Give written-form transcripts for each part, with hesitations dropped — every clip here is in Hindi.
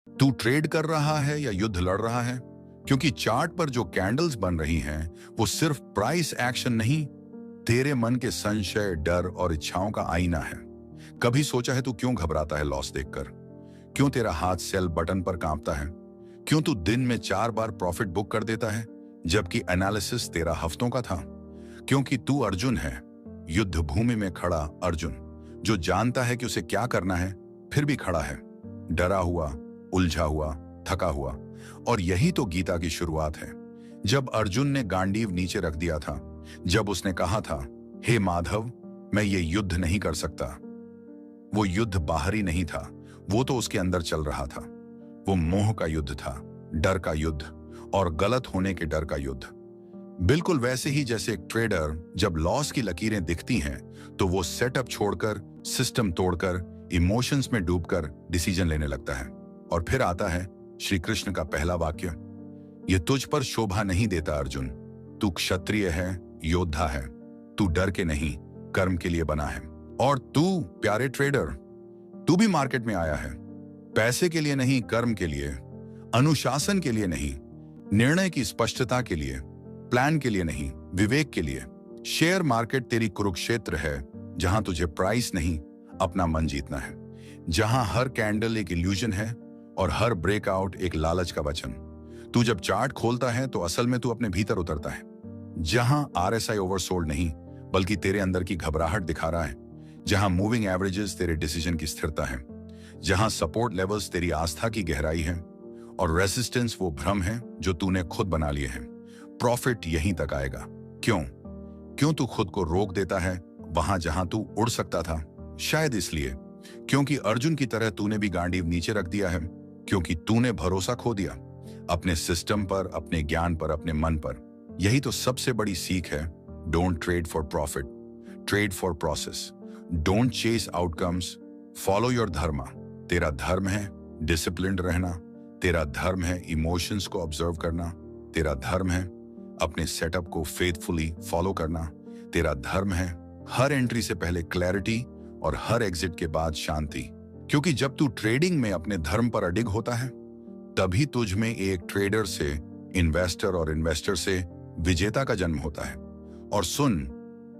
तू ट्रेड कर रहा है या युद्ध लड़ रहा है? क्योंकि चार्ट पर जो कैंडल्स बन रही हैं वो सिर्फ प्राइस एक्शन नहीं, तेरे मन के संशय, डर और इच्छाओं का आईना है। कभी सोचा है तू क्यों घबराता है लॉस देखकर? क्यों तेरा हाथ सेल बटन पर कांपता है? क्यों तू दिन में 4 बार प्रॉफिट बुक कर देता है जबकि एनालिसिस तेरा हफ्तों का था? क्योंकि तू अर्जुन है, युद्ध भूमि में खड़ा अर्जुन, जो जानता है कि उसे क्या करना है, फिर भी खड़ा है, डरा हुआ, उलझा हुआ, थका हुआ। और यही तो गीता की शुरुआत है। जब अर्जुन ने गांडीव नीचे रख दिया था, जब उसने कहा था, हे माधव, मैं ये युद्ध नहीं कर सकता, वो युद्ध बाहरी नहीं था, वो तो उसके अंदर चल रहा था। वो मोह का युद्ध था, डर का युद्ध, और गलत होने के डर का युद्ध। बिल्कुल वैसे ही जैसे एक ट्रेडर जब लॉस की लकीरें दिखती हैं तो वो सेटअप छोड़कर, सिस्टम तोड़कर, इमोशंस में डूबकर डिसीजन लेने लगता है। और फिर आता है श्री कृष्ण का पहला वाक्य, ये तुझ पर शोभा नहीं देता अर्जुन, तू क्षत्रिय है, योद्धा है, तू डर के नहीं कर्म के लिए बना है। और तू प्यारे ट्रेडर, तू भी मार्केट में आया है पैसे के लिए नहीं, कर्म के लिए, अनुशासन के लिए नहीं, निर्णय की स्पष्टता के लिए, प्लान के लिए नहीं, विवेक के लिए। शेयर मार्केट तेरी कुरुक्षेत्र है, जहां तुझे प्राइस नहीं अपना मन जीतना है, जहां हर कैंडल एक इल्यूजन है और हर ब्रेकआउट एक लालच का वचन। तू जब चार्ट खोलता है तो असल में तू अपने भीतर उतरता है, जहां आरएसआई ओवरसोल्ड नहीं बल्कि तेरे अंदर की घबराहट दिखा रहा है, जहां मूविंग एवरेजेस तेरे डिसीजन की स्थिरता है, जहां सपोर्ट लेवल्स तेरी आस्था की गहराई है और रेजिस्टेंस वो भ्रम है जो तूने खुद बना लिए हैं। प्रॉफिट यहीं तक आएगा। क्यों तू खुद को रोक देता है वहां जहां तू उड़ सकता था? शायद इसलिए क्योंकि अर्जुन की तरह तूने भी गांडीव नीचे रख दिया है, क्योंकि तूने भरोसा खो दिया अपने सिस्टम पर, अपने ज्ञान पर, अपने मन पर। यही तो सबसे बड़ी सीख है। Don't trade for profit, trade for process. Don't chase outcomes, follow your dharma. तेरा धर्म है डिसिप्लिन्ड रहना, तेरा धर्म है इमोशंस को ऑब्जर्व करना, तेरा धर्म है अपने सेटअप को फेथफुली फॉलो करना, तेरा धर्म है हर एंट्री से पहले क्लैरिटी और हर एग्जिट के बाद शांति। क्योंकि जब तू ट्रेडिंग में अपने धर्म पर अडिग होता है, तभी तुझ में एक ट्रेडर से इन्वेस्टर और इन्वेस्टर से विजेता का जन्म होता है। और सुन,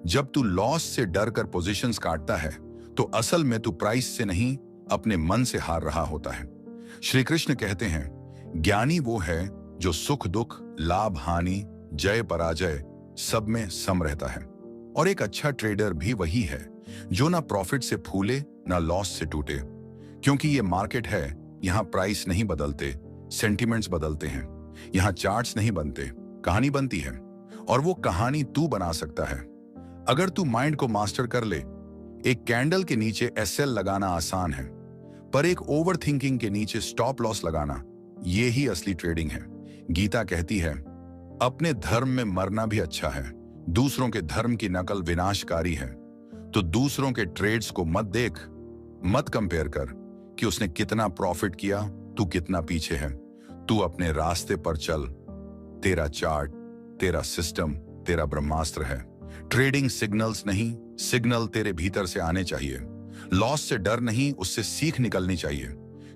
जब तू लॉस से डर कर पोजीशंस काटता है तो असल में तू प्राइस से नहीं अपने मन से हार रहा होता है। श्री कृष्ण कहते हैं, ज्ञानी वो है जो सुख दुख, लाभ हानि, जय पराजय सब में सम रहता है। और एक अच्छा ट्रेडर भी वही है जो ना प्रॉफिट से फूले ना लॉस से टूटे। क्योंकि ये मार्केट है, यहाँ प्राइस नहीं बदलते, सेंटिमेंट्स बदलते हैं। यहाँ चार्ट्स नहीं बनते, कहानी बनती है। और वो कहानी तू बना सकता है अगर तू माइंड को मास्टर कर ले। एक कैंडल के नीचे एसएल लगाना आसान है, पर एक ओवर थिंकिंग के नीचे स्टॉप लॉस लगाना, ये ही असली ट्रेडिंग है। गीता कहती है, अपने धर्म में मरना भी अच्छा है, दूसरों के धर्म की नकल विनाशकारी है। तो दूसरों के ट्रेड्स को मत देख, मत कंपेयर कर कि उसने कितना प्रॉफिट किया, तू कितना पीछे है। तू अपने रास्ते पर चल। तेरा चार्ट, तेरा सिस्टम, तेरा ब्रह्मास्त्र है। ट्रेडिंग सिग्नल्स नहीं, सिग्नल तेरे भीतर से आने चाहिए। लॉस से डर नहीं, उससे सीख निकलनी चाहिए।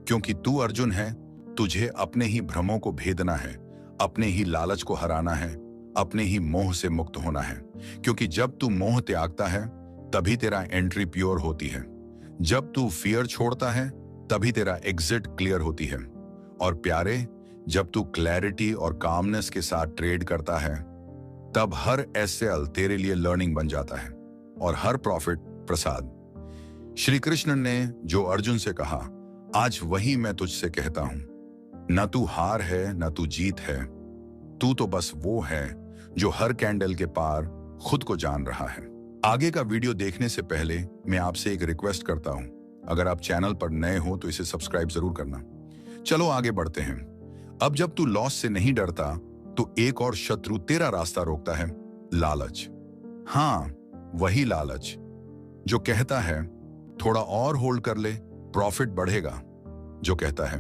क्योंकि तू अर्जुन है, तुझे अपने ही भ्रमों को भेदना है, अपने ही लालच को हराना है, अपने ही मोह से मुक्त होना है। क्योंकि जब तू मोह त्यागता है तभी तेरा एंट्री प्योर होती है। जब तू फियर छोड़ता है तभी तेरा एग्जिट क्लियर होती है। और प्यारे, जब तू क्लैरिटी और कामनेस के साथ ट्रेड करता है तब हर एसएल तेरे लिए लर्निंग बन जाता है और हर प्रॉफिट प्रसाद। श्री कृष्ण ने जो अर्जुन से कहा, आज वही मैं तुझसे कहता हूं, न तू हार है न तू जीत है, तू तो बस वो है जो हर कैंडल के पार खुद को जान रहा है। आगे का वीडियो देखने से पहले मैं आपसे एक रिक्वेस्ट करता हूं, अगर आप चैनल पर नए हो तो इसे सब्सक्राइब जरूर करना। चलो आगे बढ़ते हैं। अब जब तू लॉस से नहीं डरता तो एक और शत्रु तेरा रास्ता रोकता है, लालच। हाँ, वही लालच जो कहता है थोड़ा और होल्ड कर ले, प्रॉफिट बढ़ेगा। जो कहता है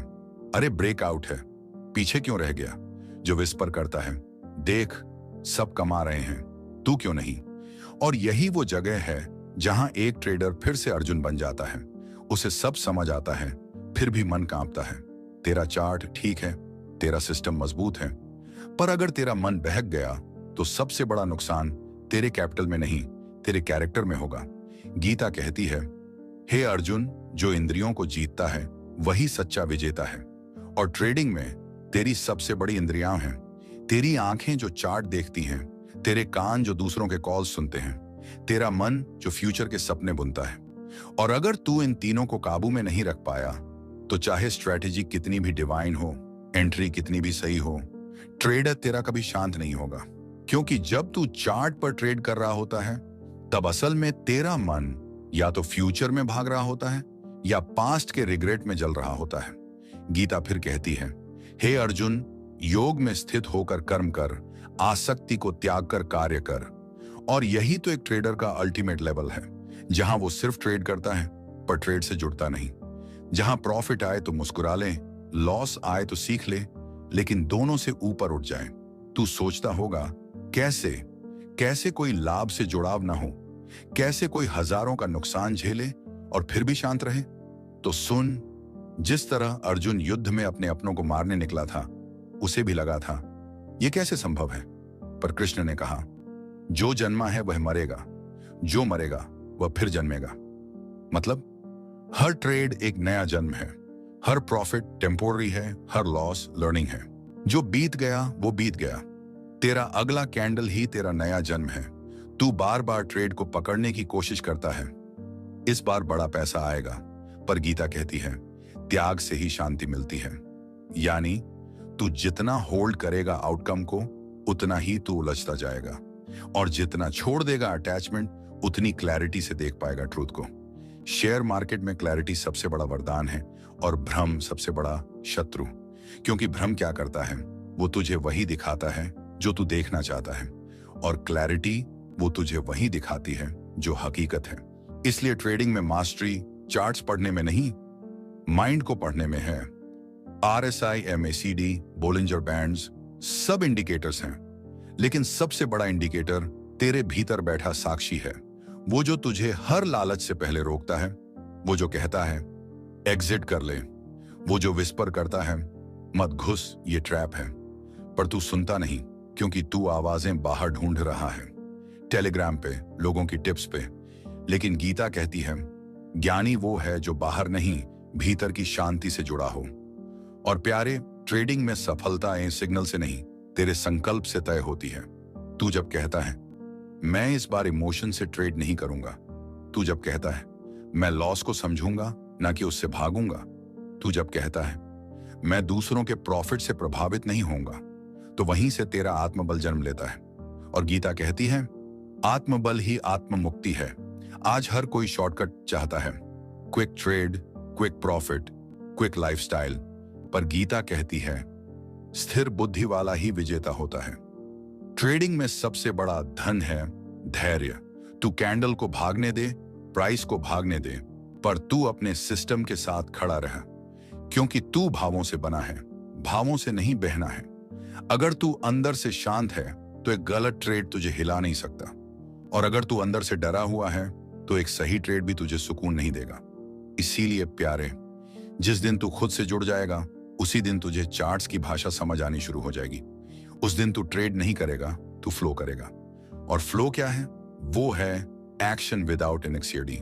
अरे ब्रेकआउट है, पीछे क्यों रह गया। जो विस्पर करता है देख सब कमा रहे हैं, तू क्यों नहीं। और यही वो जगह है जहां एक ट्रेडर फिर से अर्जुन बन जाता है। उसे सब समझ आता है, फिर भी मन कांपता है। तेरा चार्ट ठीक है, तेरा सिस्टम मजबूत है, पर अगर तेरा मन बहक गया तो सबसे बड़ा नुकसान तेरे कैपिटल में नहीं, तेरे कैरेक्टर में होगा। गीता कहती है, हे अर्जुन, जो इंद्रियों को जीतता है वही सच्चा विजेता है। और ट्रेडिंग में तेरी सबसे बड़ी इंद्रियां हैं। तेरी आंखें जो चार्ट देखती हैं, तेरे कान जो दूसरों के कॉल सुनते हैं, तेरा मन जो फ्यूचर के सपने बुनता है। और अगर तू इन तीनों को काबू में नहीं रख पाया तो चाहे स्ट्रैटेजी कितनी भी डिवाइन हो, एंट्री कितनी भी सही हो, ट्रेडर तेरा कभी शांत नहीं होगा। क्योंकि जब तू चार्ट पर ट्रेड कर रहा होता है तब असल में तेरा मन या तो फ्यूचर में भाग रहा होता है या पास्ट के रिग्रेट में जल रहा होता है। गीता फिर कहती है, हे अर्जुन, योग में स्थित होकर कर्म कर, आसक्ति को त्याग कर कार्य कर। और यही तो एक ट्रेडर का अल्टीमेट लेवल है, जहां वो सिर्फ ट्रेड करता है पर ट्रेड से जुड़ता नहीं। जहां प्रॉफिट आए तो मुस्कुरा ले, लॉस आए तो सीख ले, लेकिन दोनों से ऊपर उठ जाए। तू सोचता होगा, कैसे कैसे कोई लाभ से जुड़ाव ना हो, कैसे कोई हजारों का नुकसान झेले और फिर भी शांत रहे। तो सुन, जिस तरह अर्जुन युद्ध में अपने अपनों को मारने निकला था, उसे भी लगा था यह कैसे संभव है, पर कृष्ण ने कहा, जो जन्मा है वह मरेगा, जो मरेगा वह फिर जन्मेगा। मतलब हर ट्रेड एक नया जन्म है, हर प्रॉफिट टेम्पोररी है, हर लॉस लर्निंग है। जो बीत गया वो बीत गया, तेरा अगला कैंडल ही तेरा नया जन्म है। तू बार बार ट्रेड को पकड़ने की कोशिश करता है, इस बार बड़ा पैसा आएगा, पर गीता कहती है, त्याग से ही शांति मिलती है। यानी तू जितना होल्ड करेगा आउटकम को, उतना ही तू उलझता जाएगा, और जितना छोड़ देगा अटैचमेंट, उतनी क्लैरिटी से देख पाएगा ट्रूथ को। शेयर मार्केट में क्लैरिटी सबसे बड़ा वरदान है और भ्रम सबसे बड़ा शत्रु। क्योंकि भ्रम क्या करता है, वो तुझे वही दिखाता है जो तू देखना चाहता है, और क्लैरिटी वो तुझे वही दिखाती है जो हकीकत है। इसलिए ट्रेडिंग में मास्टरी चार्ट्स पढ़ने में नहीं, माइंड को पढ़ने में है। RSI, MACD, बोलिंजर बैंड्स सब इंडिकेटर्स हैं, लेकिन सबसे बड़ा इंडिकेटर तेरे भीतर बैठा साक्षी है। वो जो तुझे हर लालच से पहले रोकता है, वो जो कहता है एग्जिट कर ले, वो जो विस्पर करता है मत घुस, ये ट्रैप है। पर तू सुनता नहीं, क्योंकि तू आवाजें बाहर ढूंढ रहा है, टेलीग्राम पे, लोगों की टिप्स पे। लेकिन गीता कहती है, ज्ञानी वो है जो बाहर नहीं, भीतर की शांति से जुड़ा हो। और प्यारे, ट्रेडिंग में सफलता सिग्नल से नहीं, तेरे संकल्प से तय होती है। तू जब कहता है मैं इस बार इमोशन से ट्रेड नहीं करूंगा, तू जब कहता है मैं लॉस को समझूंगा ना कि उससे भागूंगा, तू जब कहता है मैं दूसरों के प्रॉफिट से प्रभावित नहीं होऊंगा, तो वहीं से तेरा आत्मबल जन्म लेता है। और गीता कहती है, आत्मबल ही आत्म मुक्ति है। आज हर कोई शॉर्टकट चाहता है, quick trade, quick profit, quick lifestyle, पर गीता कहती है स्थिर बुद्धि वाला ही विजेता होता है। ट्रेडिंग में सबसे बड़ा धन है धैर्य। तू कैंडल को भागने दे, प्राइस को भागने दे, पर तू अपने सिस्टम के साथ खड़ा रह, क्योंकि तू भावों से बना है, भावों से नहीं बहना है। अगर तू अंदर से शांत है तो एक गलत ट्रेड तुझे हिला नहीं सकता, और अगर तू अंदर से डरा हुआ है तो एक सही ट्रेड भी तुझे सुकून नहीं देगा। इसीलिए प्यारे, जिस दिन तू खुद से जुड़ जाएगा, उसी दिन तुझे चार्ट्स की भाषा समझ आनी शुरू हो जाएगी। उस दिन तू ट्रेड नहीं करेगा, तू फ्लो करेगा। और फ्लो क्या है? वो है एक्शन विदाउट एनेक्सिटी,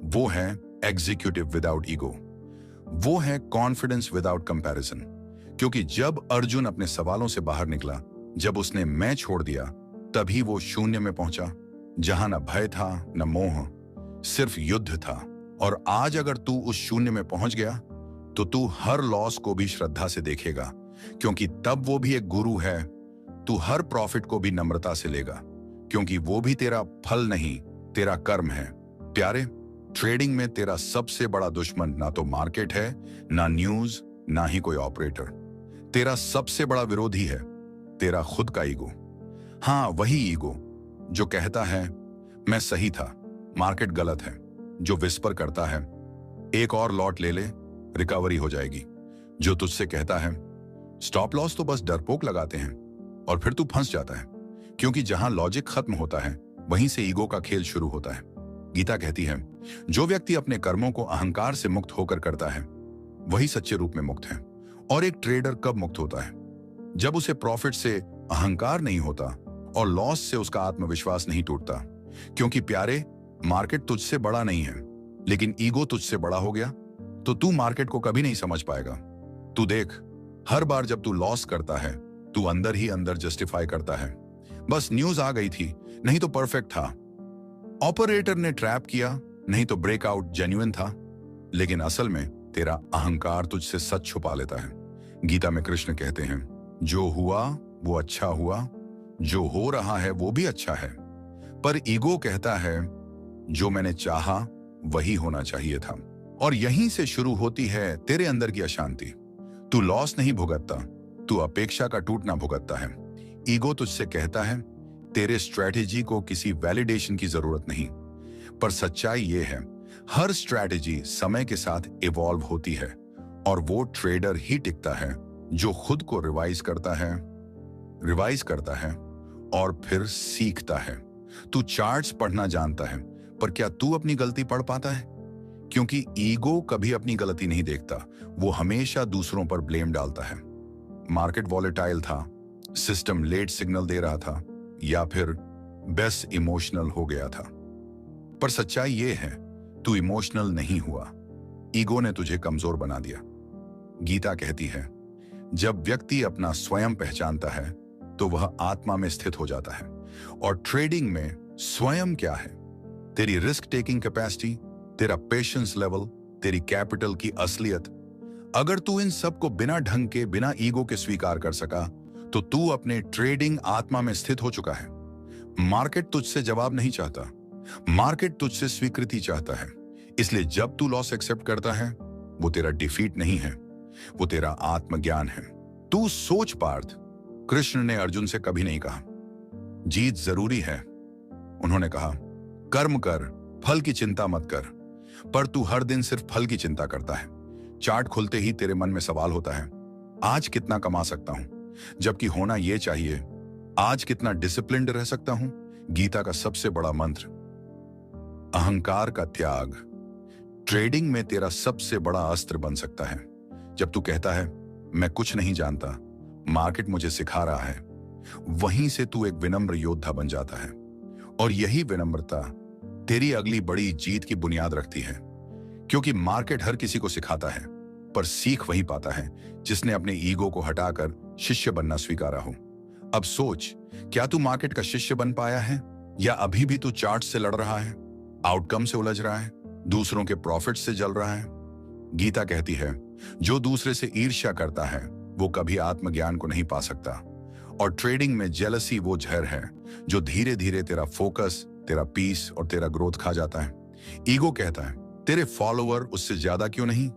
वो है एग्जीक्यूटिव विदाउट ईगो, वो है कॉन्फिडेंस विदाउट कंपैरिजन। क्योंकि जब अर्जुन अपने सवालों से बाहर निकला, जब उसने मैं छोड़ दिया, तभी वो शून्य में पहुंचा, जहां न भय था न मोह, सिर्फ युद्ध था। और आज अगर तू उस शून्य में पहुंच गया तो तू हर लॉस को भी श्रद्धा से देखेगा, क्योंकि तब वो भी एक गुरु है। तू हर प्रॉफिट को भी नम्रता से लेगा, क्योंकि वो भी तेरा फल नहीं, तेरा कर्म है। प्यारे, ट्रेडिंग में तेरा सबसे बड़ा दुश्मन ना तो मार्केट है, ना न्यूज, ना ही कोई ऑपरेटर। तेरा सबसे बड़ा विरोधी है तेरा खुद का ईगो। हाँ, वही ईगो जो कहता है मैं सही था, मार्केट गलत है, जो विस्पर करता है एक और लॉट ले ले, रिकवरी हो जाएगी, जो तुझसे कहता है स्टॉप लॉस तो बस डरपोक लगाते हैं, और फिर तू फंस जाता है, क्योंकि जहां लॉजिक खत्म होता है वहीं से ईगो का खेल शुरू होता है। गीता कहती है, जो व्यक्ति अपने कर्मों को अहंकार से मुक्त होकर करता है, वही सच्चे रूप में मुक्त है। और एक ट्रेडर कब मुक्त होता है? जब उसे प्रॉफिट से अहंकार नहीं होता और लॉस से उसका आत्मविश्वास नहीं टूटता। क्योंकि प्यारे, मार्केट तुझसे बड़ा नहीं है, लेकिन ईगो तुझसे बड़ा हो गया तो तू मार्केट को कभी नहीं समझ पाएगा। तू देख, हर बार जब तू लॉस करता है, तू अंदर ही अंदर जस्टिफाई करता है, बस न्यूज आ गई थी, नहीं तो परफेक्ट था। ऑपरेटर ने ट्रैप किया, नहीं तो ब्रेकआउट जेन्युइन था। लेकिन असल में तेरा अहंकार तुझसे सच छुपा लेता है। गीता में कृष्ण कहते हैं, जो हुआ वो अच्छा हुआ, जो हो रहा है वो भी अच्छा है। पर ईगो कहता है, जो मैंने चाहा वही होना चाहिए था। और यहीं से शुरू होती है तेरे अंदर की अशांति। तू लॉस नहीं भुगतता, तू अपेक्षा का टूटना भुगतता है। ईगो तुझसे कहता है, तेरे स्ट्रैटेजी को किसी वैलिडेशन की जरूरत नहीं। पर सच्चाई ये है, हर स्ट्रैटेजी समय के साथ इवॉल्व होती है और वो ट्रेडर ही टिकता है जो खुद को रिवाइज करता है और फिर सीखता है। तू चार्ट्स पढ़ना जानता है, पर क्या तू अपनी गलती पढ़ पाता है? क्योंकि ईगो कभी अपनी गलती नहीं देखता, वो हमेशा दूसरों पर ब्लेम डालता है। मार्केट वॉलेटाइल था, सिस्टम लेट सिग्नल दे रहा था, या फिर बस इमोशनल हो गया था। पर सच्चाई ये है, तू इमोशनल नहीं हुआ, ईगो ने तुझे कमजोर बना दिया। गीता कहती है, जब व्यक्ति अपना स्वयं पहचानता है तो वह आत्मा में स्थित हो जाता है। और ट्रेडिंग में स्वयं क्या है? तेरी रिस्क टेकिंग कैपेसिटी, तेरा पेशेंस लेवल, तेरी कैपिटल की असलियत। अगर तू इन सब को बिना ढंग के, बिना ईगो के स्वीकार कर सका तो तू अपने ट्रेडिंग आत्मा में स्थित हो चुका है। मार्केट तुझसे जवाब नहीं चाहता, मार्केट तुझसे स्वीकृति चाहता है। इसलिए जब तू लॉस एक्सेप्ट करता है, वो तेरा डिफीट नहीं है, वो तेरा आत्मज्ञान है। तू सोच पार्थ, कृष्ण ने अर्जुन से कभी नहीं कहा जीत जरूरी है। उन्होंने कहा, कर्म कर, फल की चिंता मत कर। पर तू हर दिन सिर्फ फल की चिंता करता है। चार्ट खुलते ही तेरे मन में सवाल होता है, आज कितना कमा सकता हूं? जबकि होना यह चाहिए, आज कितना डिसिप्लिन्ड रह सकता हूं? गीता का सबसे बड़ा मंत्र, अहंकार का त्याग, ट्रेडिंग में तेरा सबसे बड़ा अस्त्र बन सकता है। जब तू कहता है, मैं कुछ नहीं जानता, मार्केट मुझे सिखा रहा है, वहीं से तू एक विनम्र योद्धा बन जाता है। और यही विनम्रता तेरी अगली बड़ी जीत की बुनियाद रखती है। क्योंकि मार्केट हर किसी को सिखाता है, पर सीख वही पाता है जिसने अपने ईगो को हटाकर शिष्य बनना स्वीकारा हो। अब सोच, क्या तू मार्केट का शिष्य बन पाया है, या अभी भी तू चार्ट से लड़ रहा है, आउटकम से उलझ रहा है, दूसरों के प्रॉफिट से जल रहा है? गीता कहती है, जो दूसरे से ईर्ष्या करता है वो कभी आत्मज्ञान को नहीं पा सकता। और ट्रेडिंग में जेलसी वो जहर है जो धीरे धीरे तेरा फोकस, तेरा पीस और तेरा ग्रोथ खा जाता है। ईगो कहता है, तेरे फॉलोअर उससे ज्यादा क्यों नहीं?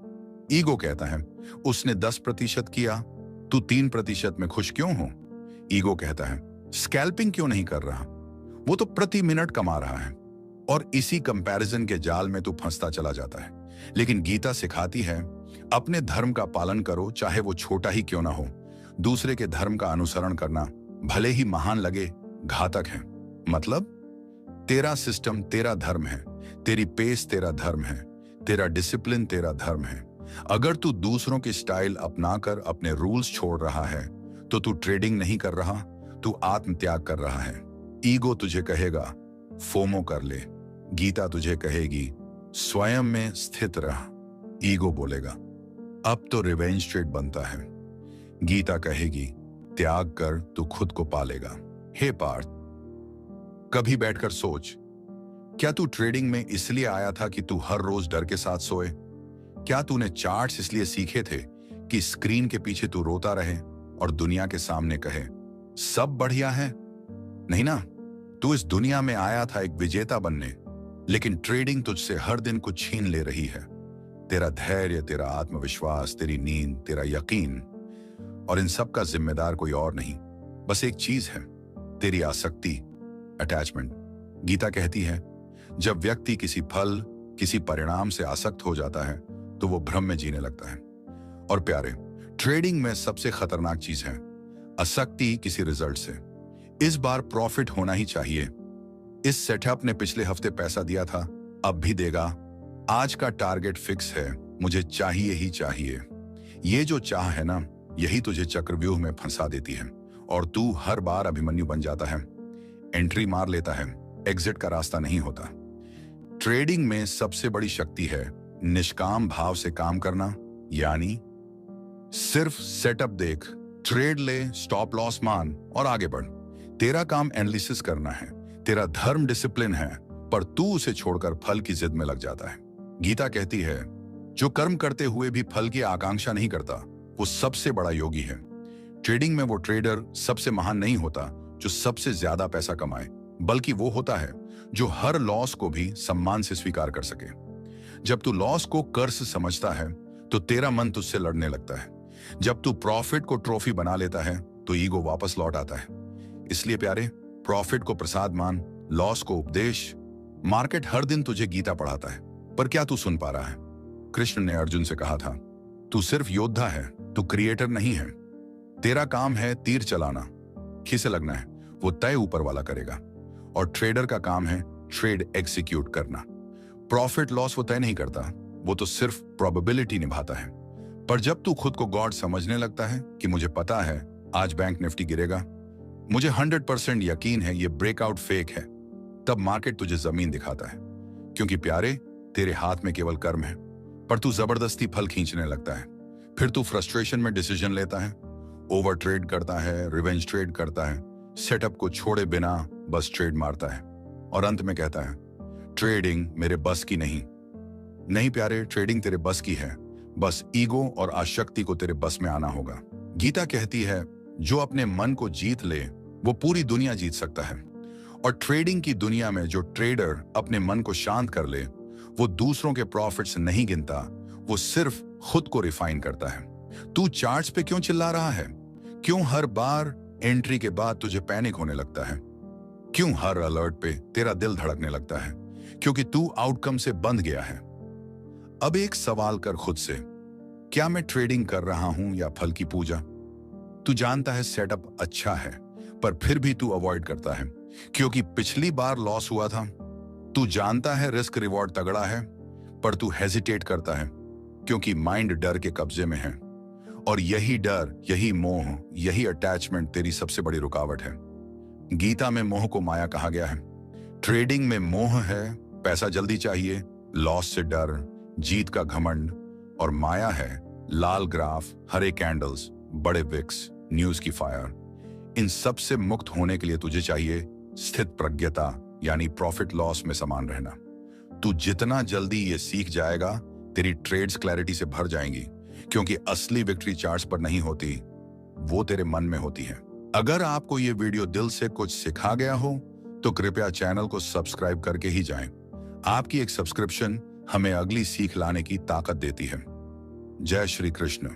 ईगो कहता है, उसने 10% किया, तू 3% में खुश क्यों हो? ईगो कहता है, स्कैल्पिंग क्यों नहीं कर रहा, वो तो प्रति मिनट कमा रहा है। और इसी कंपैरिजन के जाल में तू फंसता चला जाता है। लेकिन गीता सिखाती है, अपने धर्म का पालन करो, चाहे वो छोटा ही क्यों ना हो। दूसरे के धर्म का अनुसरण करना भले ही महान लगे, घातक है। मतलब तेरा सिस्टम तेरा धर्म है, तेरी पेस तेरा धर्म है, तेरा डिसिप्लिन तेरा धर्म है। अगर तू दूसरों की स्टाइल अपनाकर अपने रूल्स छोड़ रहा है तो तू ट्रेडिंग नहीं कर रहा, तू आत्म त्याग कर रहा है। ईगो तुझे कहेगा फोमो कर ले, गीता तुझे कहेगी स्वयं में स्थित रह। ईगो बोलेगा अब तो रिवेंज ट्रेड बनता है, गीता कहेगी त्याग कर, तू खुद को पालेगा। हे पार्थ, कभी बैठकर सोच, क्या तू ट्रेडिंग में इसलिए आया था कि तू हर रोज डर के साथ सोए? क्या तूने चार्ट्स इसलिए सीखे थे कि स्क्रीन के पीछे तू रोता रहे और दुनिया के सामने कहे सब बढ़िया है? नहीं ना, तू इस दुनिया में आया था एक विजेता बनने, लेकिन ट्रेडिंग तुझसे हर दिन कुछ छीन ले रही है। तेरा धैर्य, तेरा आत्मविश्वास, तेरी नींद, तेरा यकीन। और इन सब का जिम्मेदार कोई और नहीं, बस एक चीज है, तेरी आसक्ति, अटैचमेंट। गीता कहती है, जब व्यक्ति किसी फल, किसी परिणाम से आसक्त हो जाता है तो वो भ्रम में जीने लगता है। और प्यारे, ट्रेडिंग में सबसे खतरनाक चीज है आसक्ति किसी रिजल्ट से। इस बार प्रॉफिट होना ही चाहिए, इस सेटअप ने पिछले हफ्ते पैसा दिया था, अब भी देगा, आज का टारगेट फिक्स है, मुझे चाहिए ही चाहिए। ये जो चाह है ना, यही तुझे चक्रव्यूह में फंसा देती है और तू हर बार अभिमन्यु बन जाता है, एंट्री मार लेता है, एग्जिट का रास्ता नहीं होता। ट्रेडिंग में सबसे बड़ी शक्ति है निष्काम भाव से काम करना, यानी सिर्फ सेटअप देख, ट्रेड ले, स्टॉप लॉस मान और आगे बढ़। तेरा काम एनालिसिस करना है, तेरा धर्म डिसिप्लिन है, पर तू उसे छोड़कर फल की जिद में लग जाता है। गीता कहती है, जो कर्म करते हुए भी फल की आकांक्षा नहीं करता, वो सबसे बड़ा योगी है। ट्रेडिंग में वो ट्रेडर सबसे महान नहीं होता जो सबसे ज्यादा पैसा कमाए, बल्कि वो होता है जो हर लॉस को भी सम्मान से स्वीकार कर सके। जब तू लॉस को कर्ज समझता है तो तेरा मन तुझसे लड़ने लगता है। जब तू प्रॉफिट को ट्रॉफी बना लेता है तो ईगो वापस लौट आता है। इसलिए प्यारे, प्रॉफिट को प्रसाद मान, लॉस को उपदेश। मार्केट हर दिन तुझे गीता पढ़ाता है, पर क्या तू सुन पा रहा है? कृष्ण ने अर्जुन से कहा था, तू सिर्फ योद्धा है, तू क्रिएटर नहीं है। तेरा काम है तीर चलाना, खीसे लगना है, वो तय ऊपर वाला करेगा। और ट्रेडर का काम है ट्रेड एग्जीक्यूट करना। प्रॉफिट लॉस वो तय नहीं करता, वो तो सिर्फ प्रोबेबिलिटी निभाता है। पर जब तू खुद को गॉड समझने लगता है कि मुझे पता है आज बैंक निफ्टी गिरेगा, मुझे 100% यकीन है ये ब्रेकआउट फेक है, तब मार्केट तुझे जमीन दिखाता है। क्योंकि प्यारे, तेरे हाथ में केवल कर्म है, पर तू जबरदस्ती फल खींचने लगता है। फिर तू फ्रस्ट्रेशन में डिसीजन लेता है, ओवर ट्रेड करता है, रिवेंज ट्रेड करता है, सेटअप को छोड़े बिना बस ट्रेड मारता है और अंत में कहता है ट्रेडिंग मेरे बस की नहीं। नहीं प्यारे, ट्रेडिंग तेरे बस की है, बस ईगो और आसक्ति को तेरे बस में आना होगा। गीता कहती है, जो अपने मन को जीत ले वो पूरी दुनिया जीत सकता है। और ट्रेडिंग की दुनिया में जो ट्रेडर अपने मन को शांत कर ले, वो दूसरों के प्रॉफिट्स नहीं गिनता, वो सिर्फ खुद को रिफाइन करता है। तू चार्ट्स पे क्यों चिल्ला रहा है? क्यों हर बार एंट्री के बाद तुझे पैनिक होने लगता है? क्यों हर अलर्ट पे तेरा दिल धड़कने लगता है? क्योंकि तू आउटकम से बंध गया है। अब एक सवाल कर खुद से, क्या मैं ट्रेडिंग कर रहा हूं या फल की पूजा? तू जानता है सेटअप अच्छा है, पर फिर भी तू अवॉइड करता है क्योंकि पिछली बार लॉस हुआ था। तू जानता है रिस्क रिवॉर्ड तगड़ा है, पर तू हेजिटेट करता है क्योंकि माइंड डर के कब्जे में है। और यही डर, यही मोह, यही अटैचमेंट तेरी सबसे बड़ी रुकावट है। गीता में मोह को माया कहा गया है। ट्रेडिंग में मोह है पैसा जल्दी चाहिए, लॉस से डर, जीत का घमंड, और माया है लाल ग्राफ, हरे कैंडल्स, बड़े विक्स, न्यूज की फायर। इन सब से मुक्त होने के लिए तुझे चाहिए स्थित प्रज्ञता, यानी प्रॉफिट लॉस में समान रहना। तू जितना जल्दी ये सीख जाएगा, तेरी ट्रेड्स क्लैरिटी से भर जाएंगी, क्योंकि असली विक्ट्री चार्ट्स पर नहीं होती, वो तेरे मन में होती है। अगर आपको ये वीडियो दिल से कुछ सिखा गया हो तो कृपया चैनल को सब्सक्राइब करके ही जाएं। आपकी एक सब्सक्रिप्शन हमें अगली सीख लाने की ताकत देती है। जय श्री कृष्ण।